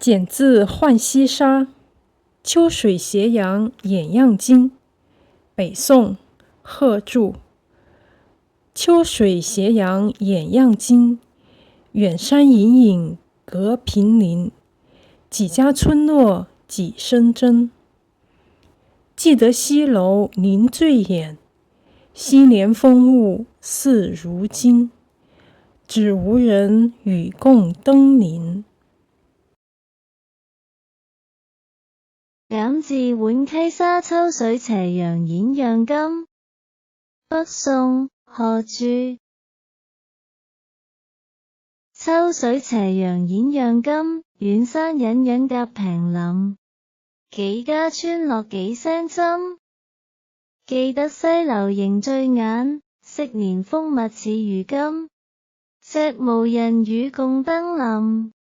剪字浣溪沙，秋水斜阳掩样巾。北宋，贺铸。秋水斜阳掩样巾，远山隐隐隔平林。几家村落几声珍。记得西楼凝醉眼，昔年风物似如今。只无人与共登临。減自浣溪沙，秋水斜陽掩樣巾。北宋，賀鑄。秋水斜陽掩樣巾，遠山隱隱隔平林。幾家村落幾聲珍。記得西樓凝醉眼，昔年風物似如今。隻無人與共登臨。